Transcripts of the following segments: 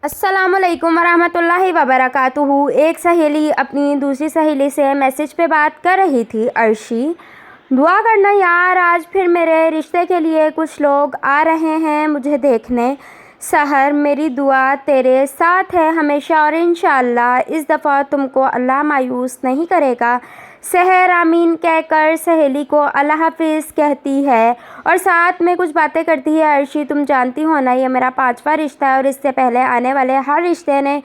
अस्सलाम वालेकुम वरहमतुल्लाहि वबरकातुहू। एक सहेली अपनी दूसरी सहेली से मैसेज पे बात कर रही थी। अर्शी, दुआ करना यार, आज फिर मेरे रिश्ते के लिए कुछ लोग आ रहे हैं मुझे देखने। सहर, मेरी दुआ तेरे साथ है हमेशा और इंशाअल्लाह इस दफ़ा तुमको अल्लाह मायूस नहीं करेगा। सहर आमीन कहकर सहेली को अल्लाह हाफिज़ कहती है और साथ में कुछ बातें करती है। अर्शी, तुम जानती हो ना, ये मेरा 5वां रिश्ता है और इससे पहले आने वाले हर रिश्ते ने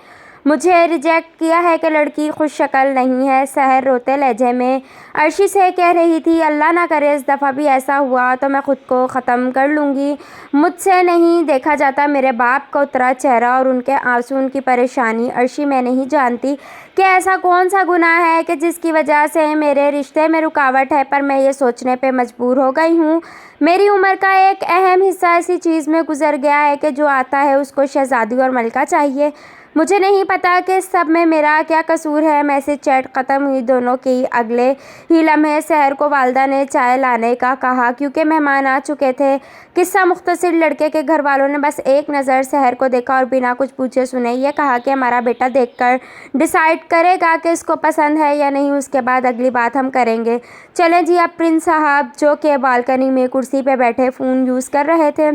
मुझे रिजेक्ट किया है कि लड़की खुश शक्ल नहीं है। सहर रोते लहजे में अर्शी से कह रही थी, अल्लाह ना करे इस दफ़ा भी ऐसा हुआ तो मैं ख़ुद को ख़त्म कर लूँगी। मुझसे नहीं देखा जाता मेरे बाप का उतरा चेहरा और उनके आंसू, उनकी परेशानी। अर्शी, मैं नहीं जानती कि ऐसा कौन सा गुनाह है कि जिसकी वजह से मेरे रिश्ते में रुकावट है, पर मैं ये सोचने पे मजबूर हो गई हूँ। मेरी उम्र का एक अहम हिस्सा ऐसी चीज़ में गुजर गया है कि जो आता है उसको शहज़ादी और मलका चाहिए। मुझे नहीं पता कि सब में मेरा क्या कसूर है। मैसेज चैट ख़त्म हुई दोनों की। अगले ही लम्हे सहर को वालदा ने चाय लाने का कहा क्योंकि मेहमान आ चुके थे। किस्सा मुख्तसर, लड़के के घर वालों ने बस एक नज़र सहर को देखा और बिना कुछ पूछे सुने ये कहा कि हमारा बेटा देखकर डिसाइड करेगा कि इसको पसंद है या नहीं, उसके बाद अगली बात हम करेंगे। चलें जी। अब प्रिंस साहब, जो कि बालकनी में कुर्सी पर बैठे फ़ोन यूज़ कर रहे थे,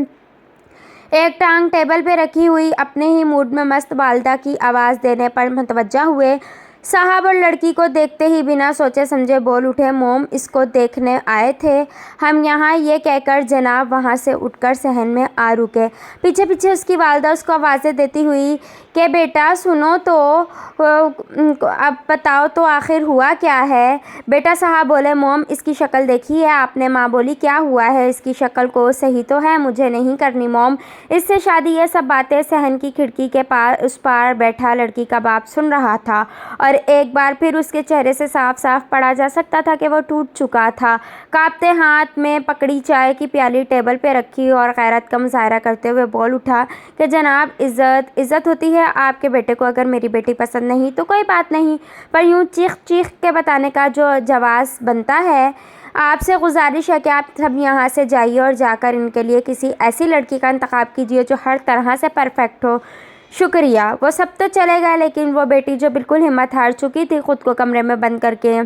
एक टांग टेबल पे रखी हुई अपने ही मूड में मस्त वालदा की आवाज़ देने पर मुतवज्जा हुए। साहब और लड़की को देखते ही बिना सोचे समझे बोल उठे, मोम, इसको देखने आए थे हम यहाँ। ये कहकर जनाब वहाँ से उठकर सहन में आ रुके। पीछे पीछे उसकी वालदा उसको आवाज़ें देती हुई कि बेटा सुनो तो, अब बताओ तो आखिर हुआ क्या है। बेटा साहब बोले, मोम, इसकी शक्ल देखी है आपने। माँ बोली, क्या हुआ है इसकी शक्ल को, सही तो है। मुझे नहीं करनी मोम इससे शादी। ये सब बातें सहन की खिड़की के पास उस पार बैठा लड़की का बाप सुन रहा था और एक बार फिर उसके चेहरे से साफ साफ पढ़ा जा सकता था कि वो टूट चुका था। कांपते हाथ में पकड़ी चाय की प्याली टेबल पे रखी और गैरत का मुजाहरा करते हुए बोल उठा कि जनाब, इज़्ज़त होती है आपके बेटे को। अगर मेरी बेटी पसंद नहीं तो कोई बात नहीं, पर यूँ चीख चीख के बताने का जो जवाज़ बनता है। आपसे गुजारिश है कि आप सब यहाँ से जाइए और जाकर इनके लिए किसी ऐसी लड़की का इंतखाब कीजिए जो हर तरह से परफेक्ट हो। शुक्रिया। वो सब तो चले गए, लेकिन वो बेटी जो बिल्कुल हिम्मत हार चुकी थी, ख़ुद को कमरे में बंद करके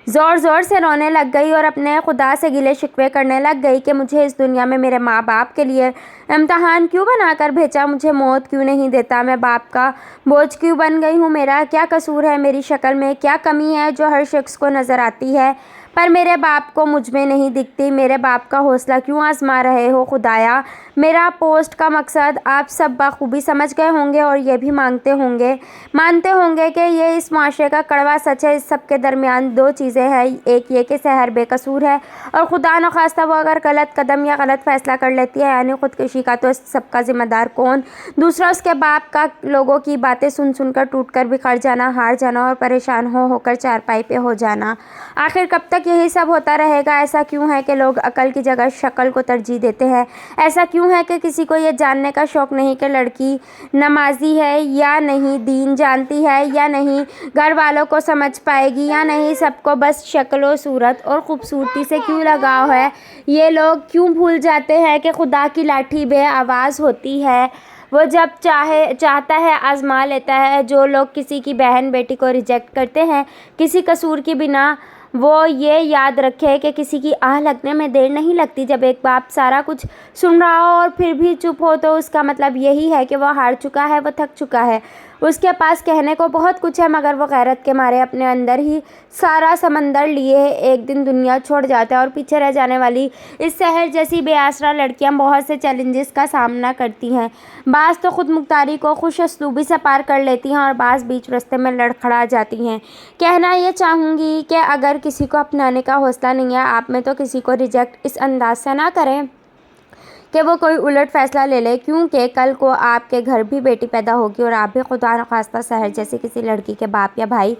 ज़ोर ज़ोर से रोने लग गई और अपने खुदा से गिले शिकवे करने लग गई कि मुझे इस दुनिया में मेरे माँ बाप के लिए इम्तहान क्यों बनाकर भेजा, मुझे मौत क्यों नहीं देता, मैं बाप का बोझ क्यों बन गई हूँ, मेरा क्या कसूर है, मेरी शक्ल में क्या कमी है जो हर शख्स को नज़र आती है पर मेरे बाप को मुझ में नहीं दिखती। मेरे बाप का हौसला क्यों आजमा रहे हो खुदाया। मेरा पोस्ट का मकसद आप सब बखूबी समझ गए होंगे और ये भी मानते होंगे कि ये इस माशरे का कड़वा सच है। इस सब के दरमियान दो चीज़ें हैं, एक ये कि सहर बेकसूर है और खुदा न खास्ता वो अगर गलत कदम या गलत फ़ैसला कर लेती है यानी ख़ुदकुशी का, तो इस सब का ज़िम्मेदार कौन। दूसरा, उसके बाप का लोगों की बातें सुन सुनकर टूट कर बिखर जाना, हार जाना और परेशान होकर चारपाई पे हो जाना। आखिर कब तक यही सब होता रहेगा। ऐसा क्यों है कि लोग अकल की जगह शक्ल को तरजीह देते हैं। ऐसा क्यों है कि किसी को ये जानने का शौक़ नहीं कि लड़की नमाजी है या नहीं, दीन जानती है या नहीं, घर वालों को समझ पाएगी या नहीं। सबको बस शक्ल, सूरत और ख़ूबसूरती से क्यों लगाव है। ये लोग क्यों भूल जाते हैं कि खुदा की लाठी बे आवाज़ होती है, वो जब चाहता है आजमा लेता है। जो लोग किसी की बहन बेटी को रिजेक्ट करते हैं किसी कसूर की बिना, वो ये याद रखे कि किसी की आह लगने में देर नहीं लगती। जब एक बाप सारा कुछ सुन रहा हो और फिर भी चुप हो तो उसका मतलब यही है कि वो हार चुका है, वो थक चुका है। उसके पास कहने को बहुत कुछ है मगर वो गैरत के मारे अपने अंदर ही सारा समंदर लिए एक दिन दुनिया छोड़ जाता है और पीछे रह जाने वाली इस शहर जैसी बेआसरा लड़कियां बहुत से चैलेंजेस का सामना करती हैं। बाज़ तो खुद मुख्तारी को खुश असलूबी से पार कर लेती हैं और बाज़ बीच रास्ते में लड़खड़ा जाती हैं। कहना ये चाहूँगी कि अगर किसी को अपनाने का हौसला नहीं है आप में तो किसी को रिजेक्ट इस अंदाज से ना करें कि वो कोई उलट फ़ैसला ले ले, क्योंकि कल को आपके घर भी बेटी पैदा होगी और आप भी खुदा न खास्ता सहर जैसी किसी लड़की के बाप या भाई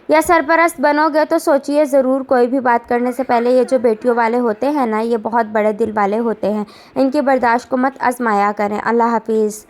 या सरपरस्त बनोगे तो सोचिए ज़रूर। कोई भी बात करने से पहले ये जो बेटियों वाले होते हैं ना, ये बहुत बड़े दिल वाले होते हैं, इनकी बर्दाश्त को मत आजमाया करें। अल्लाह हाफिज़।